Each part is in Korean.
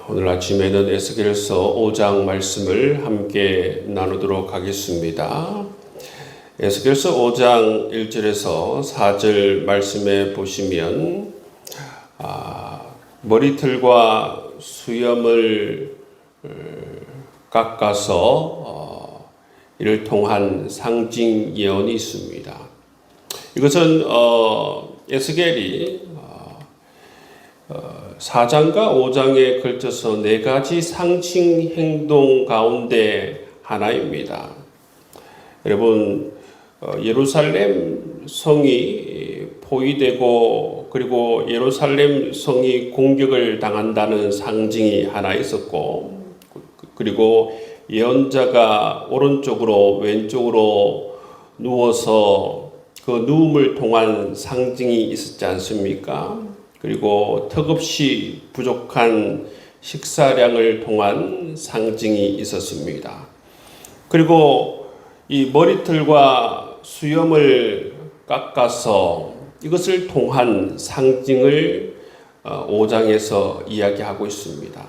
오늘 아침에는 에스겔서 5장 말씀을 함께 나누도록 하겠습니다. 에스겔서 5장 1절에서 4절 말씀에 보시면 머리털과 수염을 깎아서 이를 통한 상징 예언이 있습니다. 이것은 에스겔이 4장과 5장에 걸쳐서 4가지 상징 행동 가운데 하나입니다. 여러분, 예루살렘 성이 포위되고 그리고 예루살렘 성이 공격을 당한다는 상징이 하나 있었고, 그리고 예언자가 오른쪽으로 왼쪽으로 누워서 그 누움을 통한 상징이 있었지 않습니까? 그리고 턱없이 부족한 식사량을 통한 상징이 있었습니다. 그리고 이 머리털과 수염을 깎아서 이것을 통한 상징을 5장에서 이야기하고 있습니다.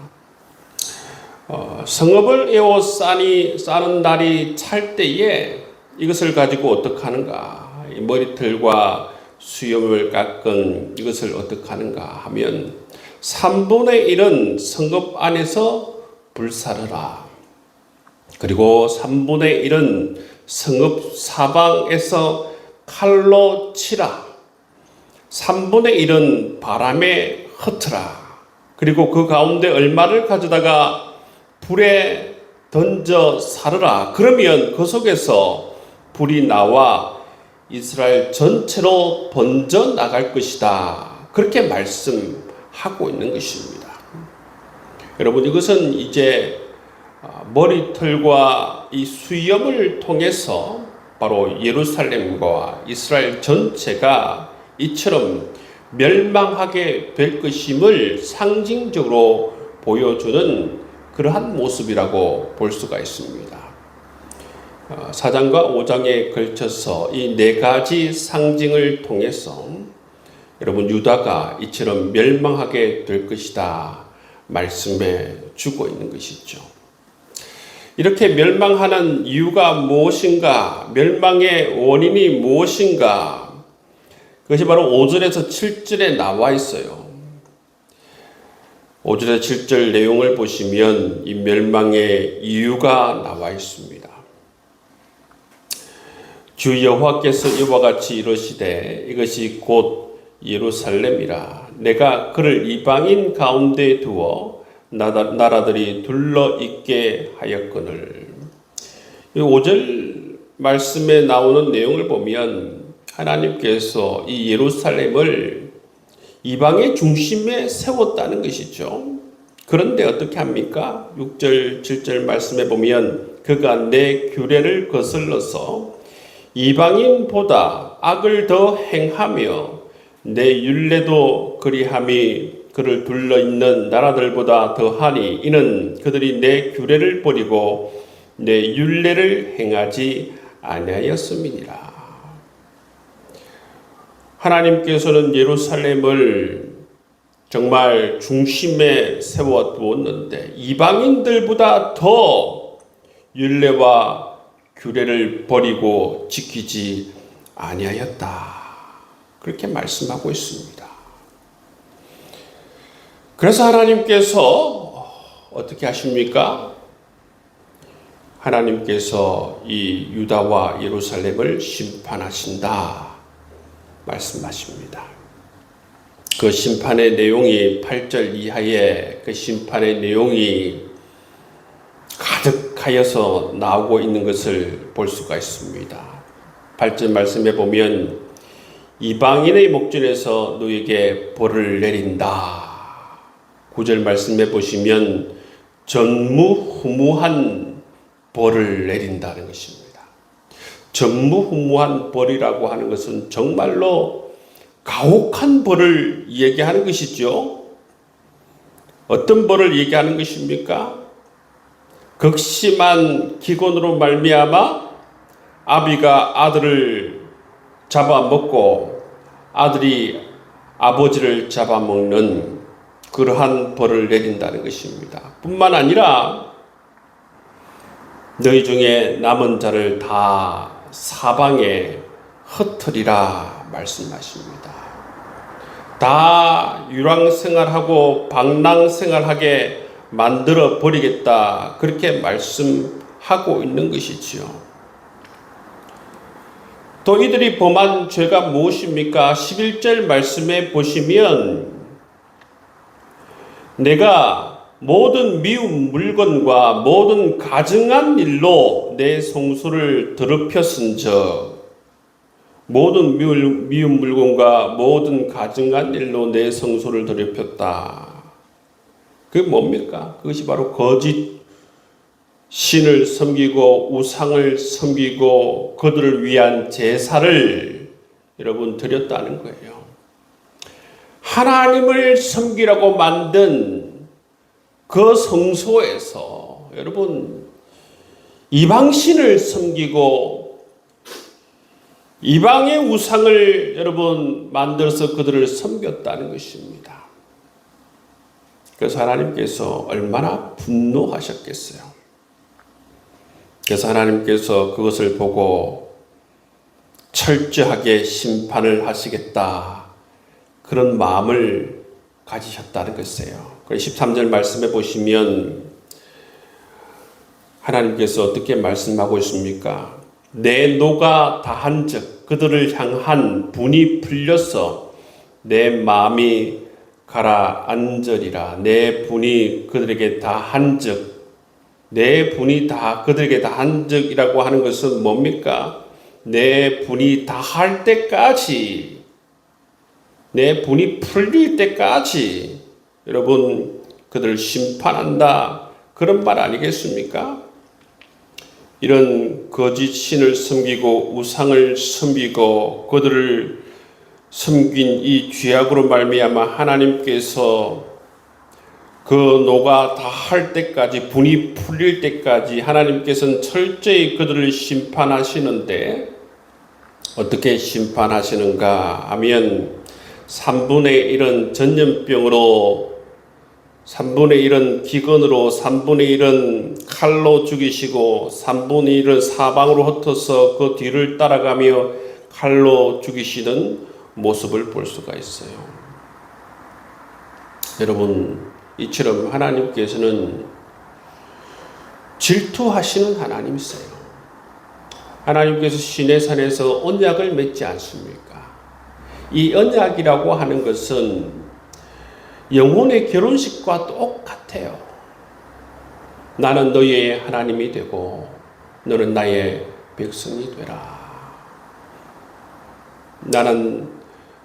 성읍을 에워 싸는 날이 찰 때에 이것을 가지고 어떻게 하는가? 이 머리털과 수염을 깎은 이것을 어떻게 하는가 하면 3분의 1은 성읍 안에서 불사르라. 그리고 3분의 1은 성읍 사방에서 칼로 치라. 3분의 1은 바람에 흩으라. 그리고 그 가운데 얼마를 가져다가 불에 던져 사르라. 그러면 그 속에서 불이 나와 이스라엘 전체로 번져 나갈 것이다. 그렇게 말씀하고 있는 것입니다. 여러분, 이것은 이제 머리털과 이 수염을 통해서 바로 예루살렘과 이스라엘 전체가 이처럼 멸망하게 될 것임을 상징적으로 보여주는 그러한 모습이라고 볼 수가 있습니다. 4장과 5장에 걸쳐서 이 4가지 상징을 통해서 여러분, 유다가 이처럼 멸망하게 될 것이다 말씀해 주고 있는 것이죠. 이렇게 멸망하는 이유가 무엇인가? 멸망의 원인이 무엇인가? 그것이 바로 5절에서 7절에 나와 있어요. 5절에서 7절 내용을 보시면 이 멸망의 이유가 나와 있습니다. 주 여호와께서 이와 같이 이르시되 이것이 곧 예루살렘이라. 내가 그를 이방인 가운데 두어 나라들이 둘러 있게 하였거늘. 이 5절 말씀에 나오는 내용을 보면 하나님께서 이 예루살렘을 이방의 중심에 세웠다는 것이죠. 그런데 어떻게 합니까? 6절 7절 말씀에 보면 그가 내 규례를 거슬러서 이방인보다 악을 더 행하며 내 율례도 그리함이 그를 둘러있는 나라들보다 더하니 이는 그들이 내 규례를 버리고 내 율례를 행하지 아니하였음이니라. 하나님께서는 예루살렘을 정말 중심에 세워두었는데 이방인들보다 더 율례와 규례를 버리고 지키지 아니하였다. 그렇게 말씀하고 있습니다. 그래서 하나님께서 어떻게 하십니까? 하나님께서 이 유다와 예루살렘을 심판하신다 말씀하십니다. 그 심판의 내용이 8절 이하에 그 심판의 내용이 가득하여서 나오고 있는 것을 볼 수가 있습니다. 8절 말씀에 보면 이방인의 목전에서 너에게 벌을 내린다. 9절 말씀에 보시면 전무후무한 벌을 내린다는 것입니다. 전무후무한 벌이라고 하는 것은 정말로 가혹한 벌을 얘기하는 것이죠. 어떤 벌을 얘기하는 것입니까? 극심한 기근으로 말미암아 아비가 아들을 잡아먹고 아들이 아버지를 잡아먹는 그러한 벌을 내린다는 것입니다. 뿐만 아니라 너희 중에 남은 자를 다 사방에 흩으리라 말씀하십니다. 다 유랑생활하고 방랑생활하게 만들어 버리겠다, 그렇게 말씀하고 있는 것이지요. 또 이들이 범한 죄가 무엇입니까? 11절 말씀에 보시면 내가 모든 미운 물건과 모든 가증한 일로 내 성소를 더럽혔은즉, 모든 미운 물건과 모든 가증한 일로 내 성소를 더럽혔다. 그게 뭡니까? 그것이 바로 거짓 신을 섬기고 우상을 섬기고 그들을 위한 제사를 여러분 드렸다는 거예요. 하나님을 섬기라고 만든 그 성소에서 여러분 이방신을 섬기고 이방의 우상을 여러분 만들어서 그들을 섬겼다는 것입니다. 그래서 하나님께서 얼마나 분노하셨겠어요. 그래서 하나님께서 그것을 보고 철저하게 심판을 하시겠다, 그런 마음을 가지셨다는 것이에요. 13절 말씀에 보시면 하나님께서 어떻게 말씀하고 있습니까? 내 노가 다한즉 그들을 향한 분이 풀려서 내 마음이 가라앉으리라. 내 분이 그들에게 다한즉, 내 분이 다 그들에게 다한즉이라고 하는 것은 뭡니까? 내 분이 다할 때까지, 내 분이 풀릴 때까지 여러분 그들을 심판한다, 그런 말 아니겠습니까? 이런 거짓 신을 섬기고 우상을 섬기고 그들을 섬긴 이 죄악으로 말미암아 하나님께서 그 노가 다할 때까지, 분이 풀릴 때까지 하나님께서는 철저히 그들을 심판하시는데, 어떻게 심판하시는가 하면 3분의 1은 전염병으로, 3분의 1은 기근으로, 3분의 1은 칼로 죽이시고 3분의 1은 사방으로 흩어서 그 뒤를 따라가며 칼로 죽이시는 모습을 볼 수가 있어요. 여러분, 이처럼 하나님께서는 질투하시는 하나님이세요. 하나님께서 시내산에서 언약을 맺지 않습니까? 이 언약이라고 하는 것은 영혼의 결혼식과 똑같아요. 나는 너희의 하나님이 되고 너는 나의 백성이 되라. 나는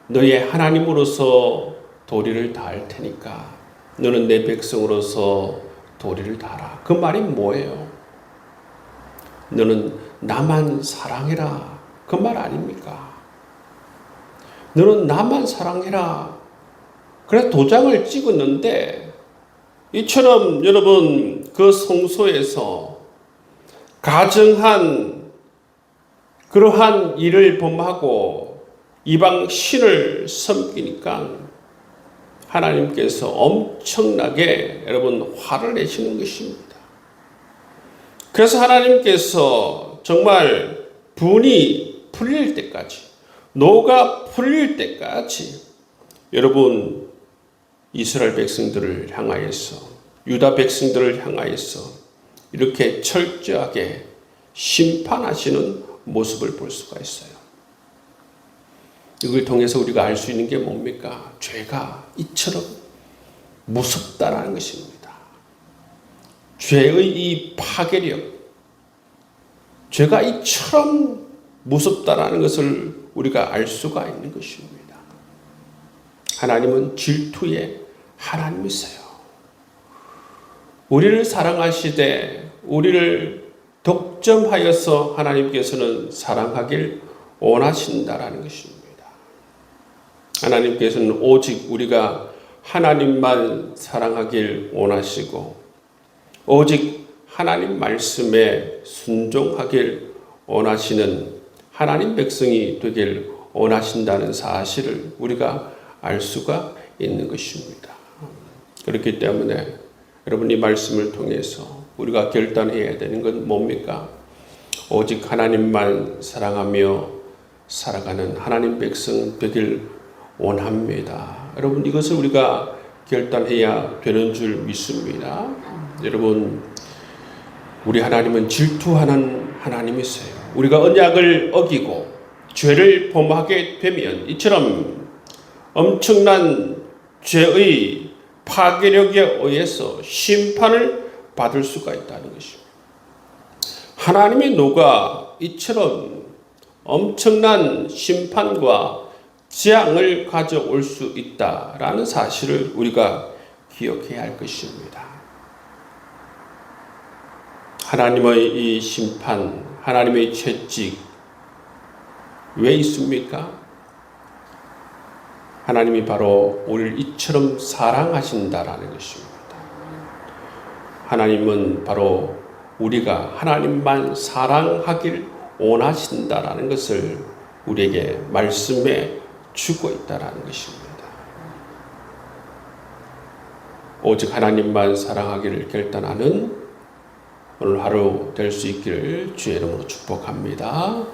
너희의 하나님으로서 도리를 다할 테니까 너는 내 백성으로서 도리를 다하라. 그 말이 뭐예요? 너는 나만 사랑해라, 그 말 아닙니까? 너는 나만 사랑해라. 그래서 도장을 찍었는데, 이처럼 여러분 그 성소에서 가증한 그러한 일을 범하고 이방 신을 섬기니까 하나님께서 엄청나게 여러분 화를 내시는 것입니다. 그래서 하나님께서 정말 분이 풀릴 때까지, 노가 풀릴 때까지 여러분 이스라엘 백성들을 향하여서, 유다 백성들을 향하여서 이렇게 철저하게 심판하시는 모습을 볼 수가 있어요. 이걸 통해서 우리가 알 수 있는 게 뭡니까? 죄가 이처럼 무섭다라는 것입니다. 죄의 이 파괴력, 죄가 이처럼 무섭다라는 것을 우리가 알 수가 있는 것입니다. 하나님은 질투의 하나님이세요. 우리를 사랑하시되 우리를 독점하여서 하나님께서는 사랑하길 원하신다라는 것입니다. 하나님께서는 오직 우리가 하나님만 사랑하길 원하시고 오직 하나님 말씀에 순종하길 원하시는 하나님 백성이 되길 원하신다는 사실을 우리가 알 수가 있는 것입니다. 그렇기 때문에 여러분 이 말씀을 통해서 우리가 결단해야 되는 건 뭡니까? 오직 하나님만 사랑하며 살아가는 하나님 백성 되길 원합니다. 여러분 이것을 우리가 결단해야 되는 줄 믿습니다. 여러분 우리 하나님은 질투하는 하나님이세요. 우리가 언약을 어기고 죄를 범하게 되면 이처럼 엄청난 죄의 파괴력에 의해서 심판을 받을 수가 있다는 것입니다. 하나님의 노가 이처럼 엄청난 심판과 재앙을 가져올 수 있다라는 사실을 우리가 기억해야 할 것입니다. 하나님의 이 심판, 하나님의 채찍 왜 있습니까? 하나님이 바로 우리를 이처럼 사랑하신다라는 것입니다. 하나님은 바로 우리가 하나님만 사랑하길 원하신다라는 것을 우리에게 말씀해 주고 있다라는 것입니다. 오직 하나님만 사랑하기를 결단하는 오늘 하루 될 수 있기를 주의 이름으로 축복합니다.